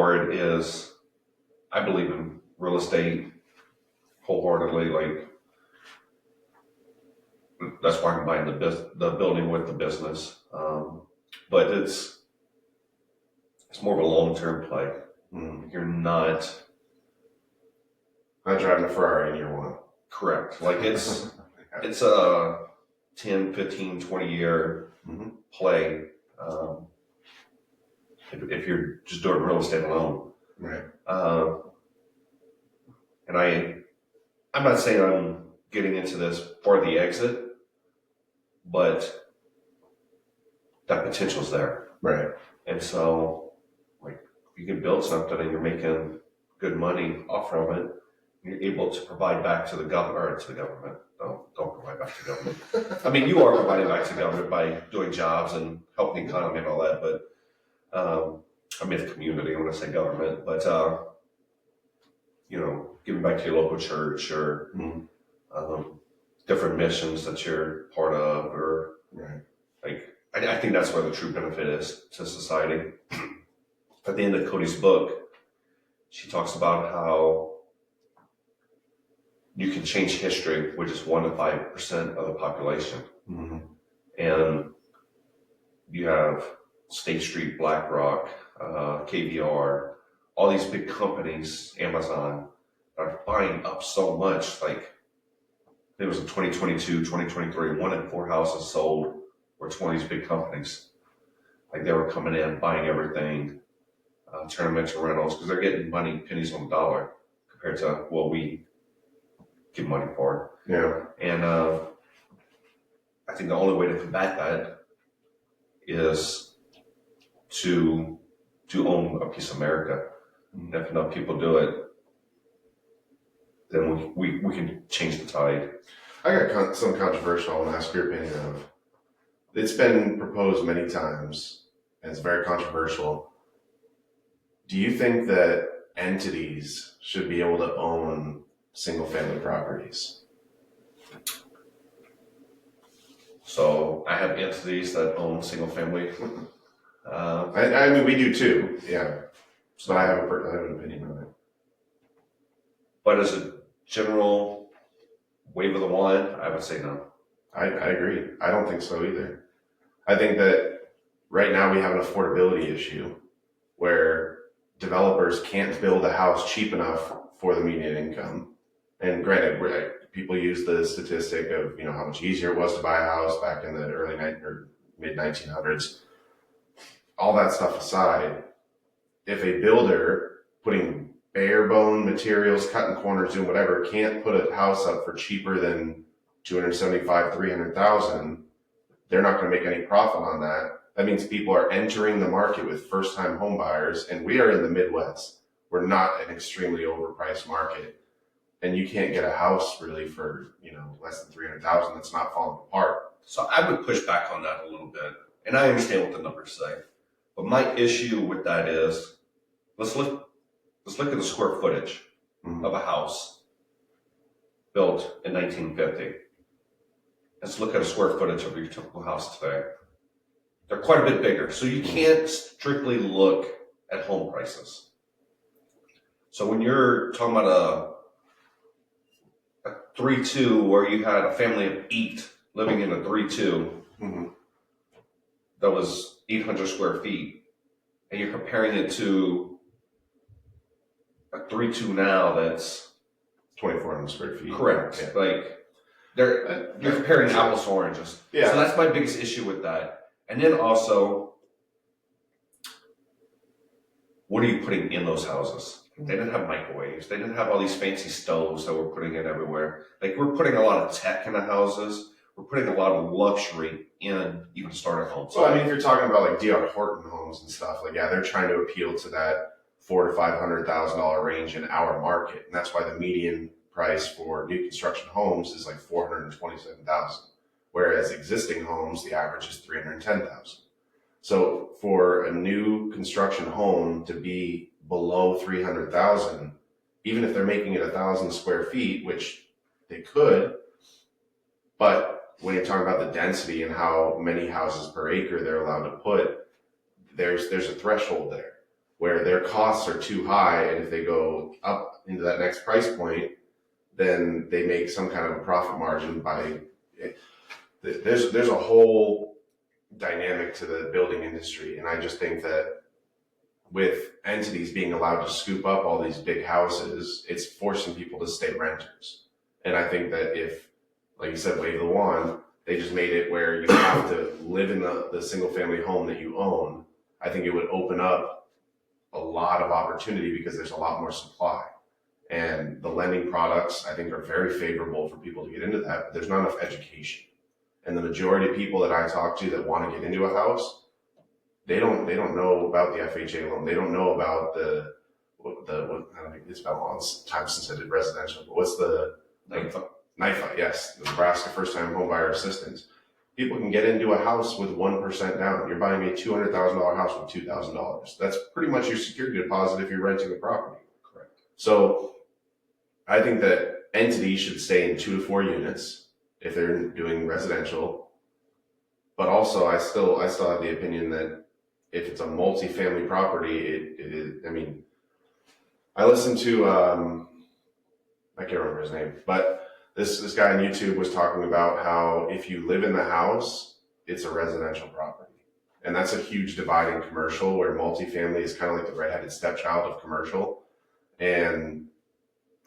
part is I believe in real estate wholeheartedly. Like, that's why I'm buying the building with the business. But it's more of a long-term play. You're not driving a Ferrari in year one. Correct. Like it's a 10, 15, 20 year play. If you're just doing real estate alone. Right. And I'm not saying I'm getting into this for the exit, but that potential's there. Right. And so, like, you can build something and you're making good money off of it. You're able to provide back to the government, or to the government. Don't provide back to the government. I mean, you are providing back to the government by doing jobs and helping the economy and all that, but I mean the community when I say government, but giving back to your local church or different missions that you're part of, or like I think that's where the true benefit is to society. At the end of Cody's book, she talks about how you can change history, which is 1 to 5% of the population. And you have State Street, BlackRock, KBR, all these big companies, Amazon, are buying up so much. Like, it was in 2022, 2023, 1 in 4 houses sold were to one of these big companies. Like, they were coming in, buying everything, turning them into rentals, because they're getting money, pennies on the dollar, compared to what we give money for. Yeah. And I think the only way to combat that is to own a piece of America. And if enough people do it, then we can change the tide. I got something controversial. I want to ask your opinion of. It's been proposed many times, and it's very controversial. Do you think that entities should be able to own single-family properties? So I have entities that own single-family. I mean, we do too, yeah. So I have an opinion on it. But as a general wave of the wand, I would say no. I agree. I don't think so either. I think that right now we have an affordability issue where developers can't build a house cheap enough for the median income. And granted, people use the statistic of how much easier it was to buy a house back in the early or mid 1900s. All that stuff aside, if a builder putting bare bone materials, cutting corners, doing whatever, can't put a house up for cheaper than $275,000, $300,000, they're not going to make any profit on that. That means people are entering the market with first-time home buyers, and we are in the Midwest. We're not an extremely overpriced market, and you can't get a house really for less than $300,000 that's not falling apart. So I would push back on that a little bit, and I understand what the numbers say, but my issue with that is let's look at the square footage of a house built in 1950. Let's look at a square footage of your typical house today. They're quite a bit bigger. So you can't strictly look at home prices. So when you're talking about a 3-2 where you had a family of 8 living in a 3-2 that was 800 square feet, and you're comparing it to a 3-2 now that's 2,400 square feet. Correct. Yeah. Like, you're comparing apples to oranges. Yeah. So that's my biggest issue with that. And then also, what are you putting in those houses? They didn't have microwaves. They didn't have all these fancy stoves that we're putting in everywhere. Like, we're putting a lot of tech in the houses. We're putting a lot of luxury in even starter homes. Well, I mean, if you're talking about like D.R. Horton homes and stuff, like, yeah, they're trying to appeal to that $400,000 to $500,000 range in our market. And that's why the median price for new construction homes is like $427,000, whereas existing homes, the average is $310,000. So for a new construction home to be below $300,000, even if they're making it 1,000 square feet, which they could, but when you're talking about the density and how many houses per acre they're allowed to put, there's a threshold there. where their costs are too high, and if they go up into that next price point, then they make some kind of a profit margin by it. There's a whole dynamic to the building industry, and I just think that with entities being allowed to scoop up all these big houses, it's forcing people to stay renters. And I think that if, like you said, wave the wand, they just made it where you have to live in the single family home that you own, I think it would open up a lot of opportunity because there's a lot more supply. And the lending products, I think, are very favorable for people to get into that, but there's not enough education. And the majority of people that I talk to that want to get into a house, they don't know about the FHA loan. They don't know about the I don't think it's been a long time since I did residential, but what's the NYFA, yes, the Nebraska First Time Home Buyer Assistance. People can get into a house with 1% down. You're buying a $200,000 house with $2,000. That's pretty much your security deposit if you're renting a property. Correct. So I think that entities should stay in 2 to 4 units if they're doing residential. But also, I still have the opinion that if it's a multi-family property, it is. I mean, I listened to I can't remember his name, but this guy on YouTube was talking about how if you live in the house, it's a residential property, and that's a huge divide in commercial, where multifamily is kind of like the redheaded stepchild of commercial, and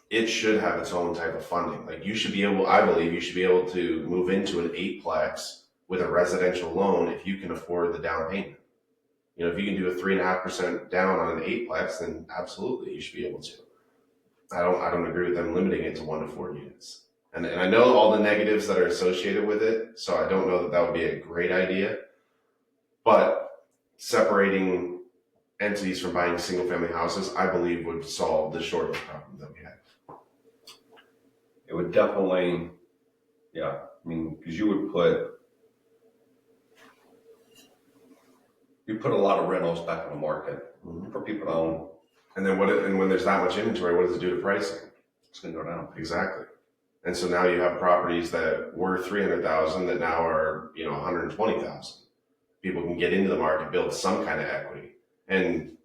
it should have its own type of funding. Like I believe you should be able to move into an 8-plex with a residential loan if you can afford the down payment. You know, if you can do a 3.5% down on an 8-plex, then absolutely you should be able to. I don't agree with them limiting it to 1 to 4 units. And I know all the negatives that are associated with it, so I don't know that would be a great idea. But separating entities from buying single family houses, I believe, would solve the shortage problem that we have. It would definitely, yeah. I mean, because you put a lot of rentals back in the market for people to own. And then when there's that much inventory, what does it do to pricing? It's going to go down. Exactly. And so now you have properties that were $300,000 that now are, $120,000. People can get into the market, build some kind of equity. And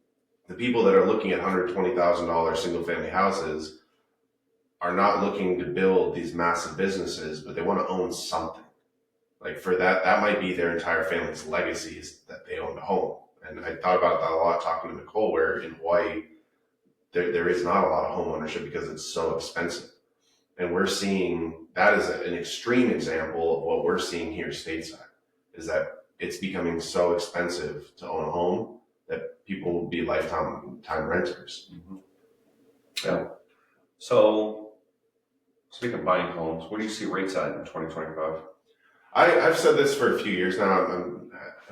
the people that are looking at $120,000 single family houses are not looking to build these massive businesses, but they want to own something. Like for that might be their entire family's legacies that they own a home. And I thought about that a lot talking to Nicole, where in Hawaii, there is not a lot of home ownership because it's so expensive. And we're seeing that as an extreme example of what we're seeing here stateside, is that it's becoming so expensive to own a home that people will be lifetime renters. Mm-hmm. Yeah. So, speaking of buying homes, what do you see rates at in 2025? I've said this for a few years now.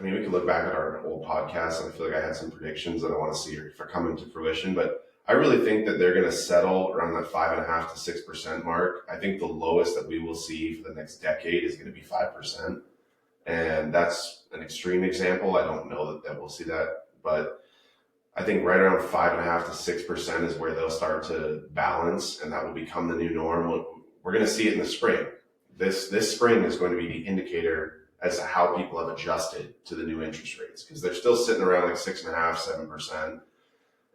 We can look back at our old podcast, and I feel like I had some predictions that I want to see if are coming to fruition. But I really think that they're going to settle around that 5.5% to 6% mark. I think the lowest that we will see for the next decade is going to be 5%. And that's an extreme example. I don't know that we'll see that, but I think right around 5.5% to 6% is where they'll start to balance, and that will become the new norm. We're going to see it in the spring. This spring is going to be the indicator as to how people have adjusted to the new interest rates, because they're still sitting around like 6.5%, 7%.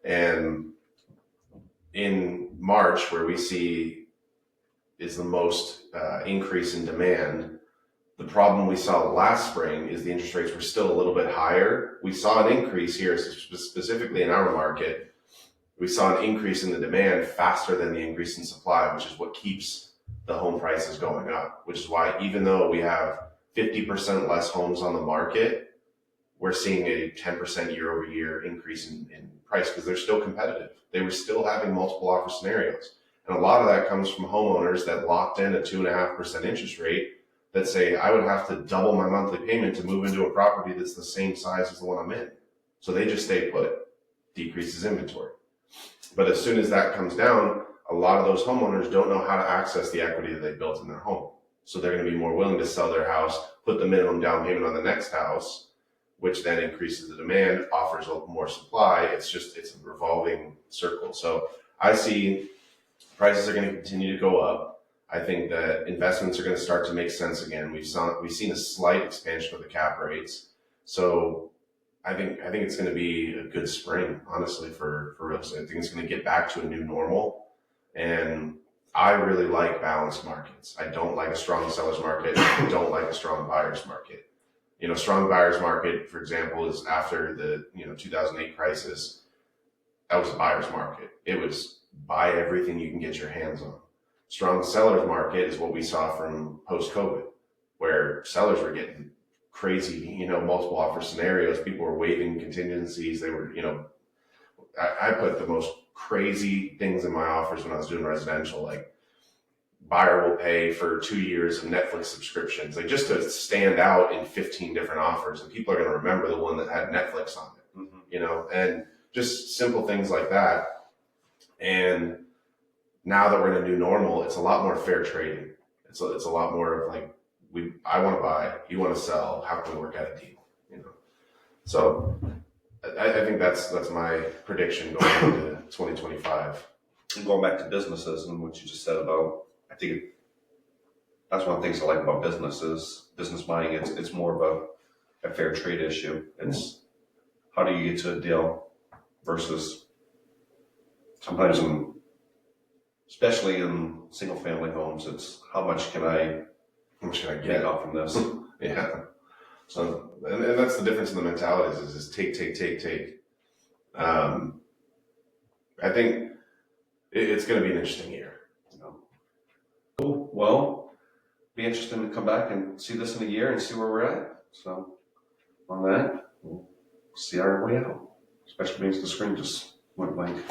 And in March, where we see is the most increase in demand, the problem we saw last spring is the interest rates were still a little bit higher. We saw an increase here, specifically in our market. We saw an increase in the demand faster than the increase in supply, which is what keeps the home prices going up, which is why even though we have 50% less homes on the market, we're seeing a 10% year over year increase in price, because they're still competitive. They were still having multiple offer scenarios. And a lot of that comes from homeowners that locked in a 2.5% interest rate that say, I would have to double my monthly payment to move into a property that's the same size as the one I'm in. So they just stay put, decreases inventory. But as soon as that comes down, a lot of those homeowners don't know how to access the equity that they built in their home. So they're going to be more willing to sell their house, put the minimum down payment on the next house, which then increases the demand, offers a little more supply. It's a revolving circle. So I see prices are going to continue to go up. I think that investments are going to start to make sense again. We've seen a slight expansion of the cap rates. So I think it's going to be a good spring, honestly, for real estate. I think it's going to get back to a new normal, and I really like balanced markets. I don't like a strong seller's market. I don't like a strong buyer's market. Strong buyer's market, for example, is after the 2008 crisis. That was a buyer's market. It was buy everything you can get your hands on. Strong seller's market is what we saw from post-COVID, where sellers were getting crazy, multiple offer scenarios. People were waiving contingencies. They were, I put the most crazy things in my offers when I was doing residential, like buyer will pay for 2 years of Netflix subscriptions, like just to stand out in 15 different offers. And people are going to remember the one that had Netflix on it, and just simple things like that. And now that we're in a new normal, it's a lot more fair trading. It's a lot more of like, I want to buy, you want to sell, how can we work out a deal? So I think that's my prediction going into 2025. And going back to businesses and what you just said about, I think that's one of the things I like about business buying. It's more of a fair trade issue. It's how do you get to a deal versus sometimes especially in single family homes, it's how much can I get off from this? Yeah. So, and that's the difference in the mentalities is take. I think it's going to be an interesting year. Cool. Well, be interesting to come back and see this in a year and see where we're at. So on that, we'll see our way out. Especially means the screen just went blank.